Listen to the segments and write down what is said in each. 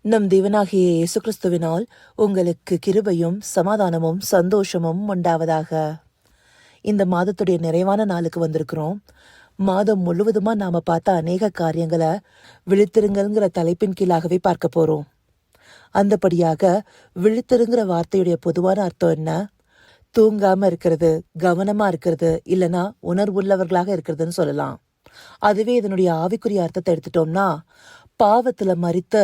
நம் தேவனாகிய இயேசு கிறிஸ்துவினால் உங்களுக்கு கிருபையும் சமாதானமும் சந்தோஷமும் உண்டாவதாக. இந்த மாதத்துடைய நிறைவான நாளுக்கு வந்திருக்கிறோம். மாதம் முழுவதுமா நாம பார்த்த அநேக காரியங்களை விழித்திருங்கள்ங்கிற தலைப்பின் கீழாகவே பார்க்க போறோம். அந்தபடியாக விழித்திருங்கிற வார்த்தையுடைய பொதுவான அர்த்தம் என்ன? தூங்காம இருக்கிறது, கவனமா இருக்கிறது, இல்லைன்னா உணர்வுள்ளவர்களாக இருக்கிறதுன்னு சொல்லலாம். அதுவே இதனுடைய ஆவிக்குரிய அர்த்தத்தை எடுத்துட்டோம்னா, பாவத்துல மரித்த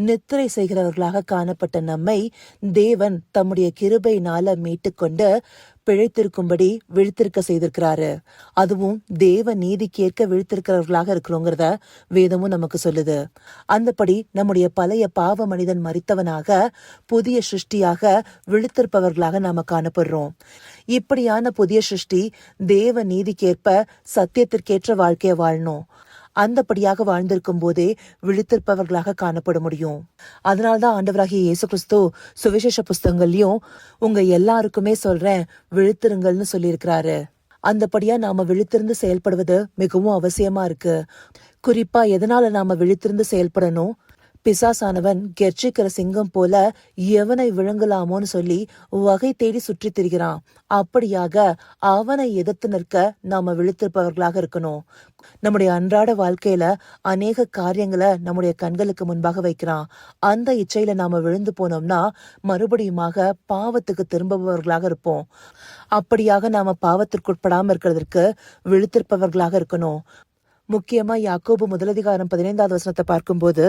நித்திரை செய்கிறவர்களாக காணப்பட்ட நம்மை தேவன் தம்முடைய கிருபையினால மீட்டுக்கொண்டு பிழைத்திருக்கும்படி விழித்திருக்க செய்திருக்கிறாரு. அதுவும் தேவ நீதிக்கேற்க விழித்திருக்கிறவர்களாக இருக்கிறோங்கிறத வேதமும் நமக்கு சொல்லுது. அந்தபடி நம்முடைய பழைய பாவ மனிதன் மரித்தவனாக புதிய சிருஷ்டியாக விழித்திருப்பவர்களாக நாம காணப்படுறோம். இப்படியான புதிய சிருஷ்டி தேவ நீதிக்கேற்ப சத்தியத்திற்கேற்ற வாழ்க்கையை வாழணும். அந்தபடியாக வாழ்ந்திருக்கும் போதே விழித்திருப்பவர்களாக காணப்பட முடியும். அதனால்தான் ஆண்டவராகிய இயேசு கிறிஸ்து சுவிசேஷ புஸ்தகங்கள்லயும் உங்க எல்லாருக்குமே சொல்றேன் விழித்திருங்கள்னு சொல்லியிருக்கிறாரு. அந்தபடியா நாம விழித்திருந்து செயல்படுவது மிகவும் அவசியமா இருக்கு. குறிப்பா எதனால நாம விழித்திருந்து செயல்படணும்? பிசாசானவன் கெர்ச்சிக்கிற சிங்கம் போல எவனை விழுங்கலாமோன்னு சொல்லி வகை தேடி சுற்றி திரிகிறான். அப்படியாக அவனை எதிர்த்து நிற்க நாம விழித்திருப்பவர்களாக இருக்கணும். நம்முடைய அன்றாட வாழ்க்கையில அநேக காரியங்களை நம்முடைய கண்களுக்கு முன்பாக வைக்கிறான். அந்த இச்சையில நாம விழுந்து போனோம்னா மறுபடியுமாக பாவத்துக்கு திரும்புபவர்களாக இருப்போம். அப்படியாக நாம பாவத்திற்குட்படாம இருக்கிறதுக்கு விழித்திருப்பவர்களாக இருக்கணும். முக்கியமா யாக்கோபு 1:15 வசனத்தை பார்க்கும்போது,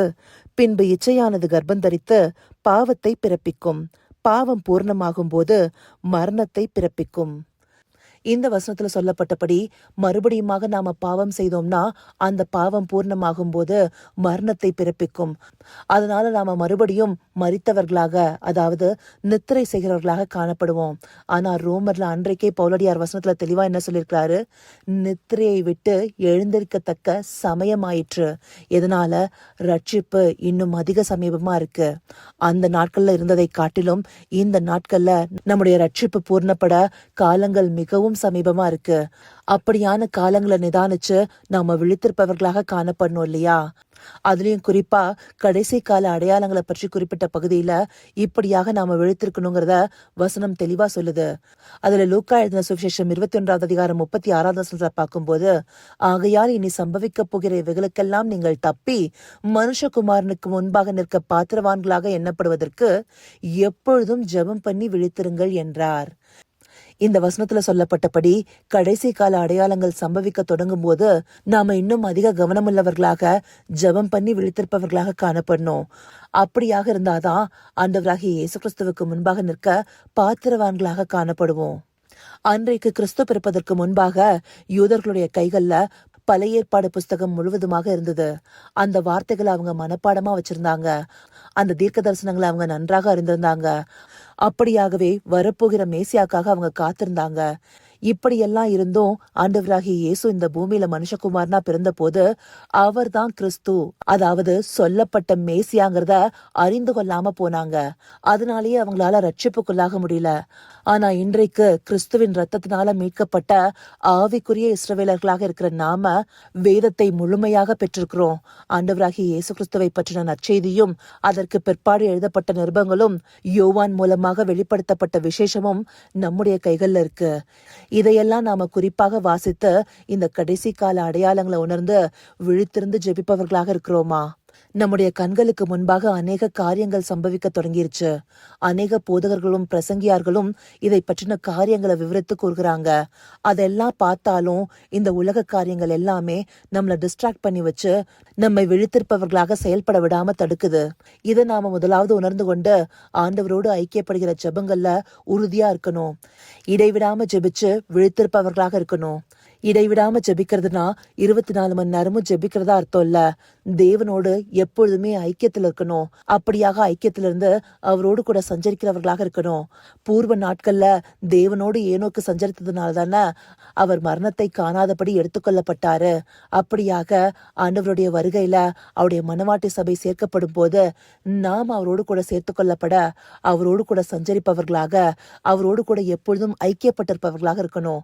பின்பு இச்சையானது கர்ப்பம் தரித்து பாவத்தை பிறப்பிக்கும், பாவம் பூர்ணமாகும் போது மரணத்தை பிறப்பிக்கும். இந்த வசனத்துல சொல்லப்பட்டபடி மறுபடியுமாக நாம பாவம் செய்தோம்னா அந்த பாவம் பூர்ணமாகும் போது மரணத்தை பிறப்பிக்கும். அதனால நாம மறுபடியும் மரித்தவர்களாக, அதாவது நித்திரை செய்கிறவர்களாக காணப்படுவோம். ஆனா ரோமர்ல அன்றைக்கே பவுலடியார் வசனத்துல தெளிவா என்ன சொல்லியிருக்கிறாரு? நித்திரையை விட்டு எழுந்திருக்கத்தக்க சமயமாயிற்று. எதனால? ரட்சிப்பு இன்னும் அதிக சமீபமா இருக்கு. அந்த நாட்கள்ல இருந்ததை காட்டிலும் இந்த நாட்கள்ல நம்முடைய ரட்சிப்பு பூர்ணப்பட காலங்கள் மிகவும் சமீபமா இருக்கு. அப்படியான காலங்களை நிதானிச்சு நாம விழித்திருப்பவர்களாக காணப்படணும் இல்லையா? அதுலயும் குறிப்பா கடைசி கால அடையாளங்களை பற்றி குறிப்பிட்ட பகுதியில இப்படியாக நாம விழித்திருக்கணுங்கிறத வசனம் தெளிவா சொல்லுது. அதுல லூக்கா எழுதின சுவிசேஷம் 21:36 பார்க்கும்போது, ஆகையால் இனி சம்பவிக்க போகிற இவைகளுக்கெல்லாம் நீங்கள் தப்பி மனுஷகுமாரனுக்கு முன்பாக நிற்க பாத்திரவான்களாக எண்ணப்படுவதற்கு எப்பொழுதும் ஜெபம் பண்ணி விழித்திருங்கள் என்றார். இந்த வசனத்துல சொல்லப்பட்டபடி கடைசி கால அடையாளங்கள் சம்பவிக்க தொடங்கும் போது நாம இன்னும் அதிக கவனமுள்ளவர்களாக ஜெபம் பண்ணி விழித்திருப்பவர்களாக காணப்படணும். அப்படியாக இருந்தாதான் ஆண்டவராகிய இயேசு கிறிஸ்துவுக்கு முன்பாக நிற்க பாத்திரவான்களாக காணப்படுவோம். அன்றைக்கு கிறிஸ்து பிறப்பதற்கு முன்பாக யூதர்களுடைய கைகள்ல பழைய ஏற்பாடு புஸ்தகம் முழுவதுமாக இருந்தது. அந்த வார்த்தைகளை அவங்க மனப்பாடமா வச்சிருந்தாங்க. அந்த தீர்க்க தரிசனங்களை அவங்க நன்றாக அறிந்திருந்தாங்க. அப்படியாகவே வரப்போகிற மேசியாக்காக அவங்க காத்திருந்தாங்க. இப்படியெல்லாம் இருந்தும் ஆண்டவராகிய இயேசு இந்த பூமியில மனுஷகுமாரனா பிறந்த போது அவர் தான் கிறிஸ்து, அதாவது சொல்லப்பட்ட மேசியாங்கிறத அறிந்து கொள்ளாம போனாங்க. அதனாலேயே அவங்களால ரட்சிப்புக்குள்ளாக முடியல. ஆனா இன்றைக்கு கிறிஸ்துவின் ரத்தத்தினால மீட்கப்பட்ட ஆவிக்குரிய இஸ்ரவேலர்களாக இருக்கிற நாம வேதத்தை முழுமையாக பெற்றிருக்கிறோம். ஆண்டவராகிய இயேசு கிறிஸ்துவை பற்றின நற்செய்தியும் அதற்கு பிற்பாடு எழுதப்பட்ட நிருபங்களும் யோவான் மூலமாக வெளிப்படுத்தப்பட்ட விசேஷமும் நம்முடைய கைகள்ல இருக்கு. இதையெல்லாம் நாம குறிப்பாக வாசித்து இந்த கடைசி கால அடையாளங்களை உணர்ந்து விழித்திருந்து ஜெபிப்பவர்களாக இருக்கிறோமா? நம்முடைய கண்களுக்கு முன்பாக அநேக காரியங்கள் சம்பவிக்க தொடங்கிருச்சு. அநேக போதகர்களும் பிரசங்கியார்களும் இதை பற்றின காரியங்களை விவரித்து கூறுகிறாங்க. அதெல்லாம் பார்த்தாலும் இந்த உலக காரியங்கள் எல்லாமே நம்மளை டிஸ்ட்ராக்ட் பண்ணி வச்சு நம்மை விழித்திருப்பவர்களாக செயல்பட விடாம தடுக்குது. இதை நாம முதலாவது உணர்ந்து கொண்டு ஆண்டவரோடு ஐக்கியப்படுகிற ஜெபங்கள்ல உறுதியா இருக்கணும். இடைவிடாம ஜெபிச்சு விழித்திருப்பவர்களாக இருக்கணும். இடைவிடாம ஜெபிக்கிறதுனா 24 மணி நேரமும் ஜெபிக்கிறதா அர்த்தம் இல்ல. தேவனோடு எப்பொழுதுமே ஐக்கியத்துல இருக்கணும். அப்படியாக ஐக்கியத்திலிருந்து அவரோடு கூட சஞ்சரிக்கிறவர்களாக இருக்கணும். பூர்வ நாட்கள்ல தேவனோடு ஏனோக்கு சஞ்சரித்ததுனால தானே அவர் மரணத்தை காணாதபடி எடுத்துக்கொள்ளப்பட்டாரு. அப்படியாக ஆண்டவருடைய வருகையில அவருடைய மனவாட்டி சபை சேர்க்கப்படும் போது நாம் அவரோடு கூட சேர்த்து கொள்ளப்பட அவரோடு கூட சஞ்சரிப்பவர்களாக, அவரோடு கூட எப்பொழுதும் ஐக்கியப்பட்டிருப்பவர்களாக இருக்கணும்.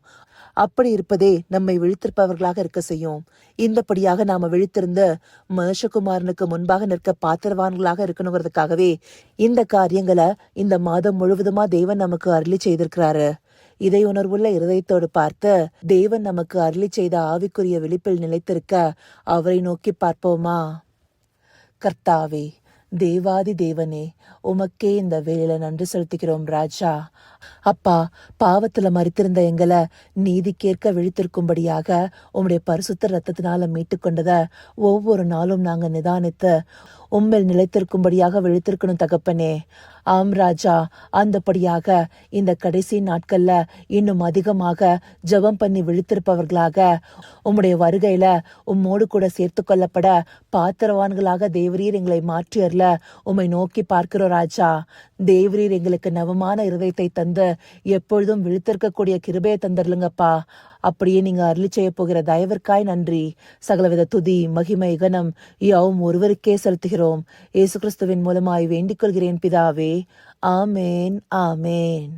அப்படி இருப்பதே நம்மை விழித்திருப்பவர்களாக இருக்க செய்யும். இந்தபடியாக நாம விழித்திருந்து மனுஷகுமாரனுக்கு முன்பாக நிற்க பாத்திரவான்களாக இருக்கணுங்கிறதுக்காகவே இந்த காரியங்களை இந்த மாதம் முழுவதுமா தேவன் நமக்கு அருளி செய்திருக்கிறாரு. இதை உணர்வுள்ள இருதயத்தோடு பார்த்து தேவன் நமக்கு அருளி செய்த ஆவிக்குரிய விழிப்பில் நிலைத்திருக்க அவரை நோக்கி பார்ப்போமா? கர்த்தாவே, தேவாதி தேவனே, உமக்கே இந்த வேளையில நன்றி செலுத்துகிறோம் ராஜா. அப்பா, பாவத்துல மரித்திருந்த எங்களை நீதிக்கேற்க விழித்திருக்கும்படியாக உம்முடைய பரிசுத்த ரத்தத்தினால மீட்டு கொண்டத ஒவ்வொரு நாளும் நாங்க நிதானித்து உம்மில் நிலைத்திருக்கும்படியாக விழித்திருக்கணும் தகப்பனே. ஆம் ராஜா, அந்தபடியாக இந்த கடைசி நாட்கள்ல இன்னும் அதிகமாக ஜெபம் பண்ணி விழித்திருப்பவர்களாக உம்முடைய வருகையில உம்மோடு கூட சேர்த்து கொள்ளப்பட பாத்திரவான்களாக தேவரீர் எங்களை மாற்றியர்ல உம்மை நோக்கி பார்க்கிறோம் ராஜா. தேவரீர் எங்களுக்கு நவமான இருதயத்தை தந்து எப்பொழுதும் விழித்திருக்கக்கூடிய கிருபையை தந்துடலுங்கப்பா. அப்படியே நீங்க அருளி செய்ய போகிற தயவிற்காய் நன்றி. சகலவித துதி மகிமை கனம் யாவும் ஒருவருக்கே செலுத்துகிறோம். இயேசு கிறிஸ்துவின் மூலமாய் வேண்டிக் கொள்கிறேன் பிதாவே. ஆமேன், ஆமேன்.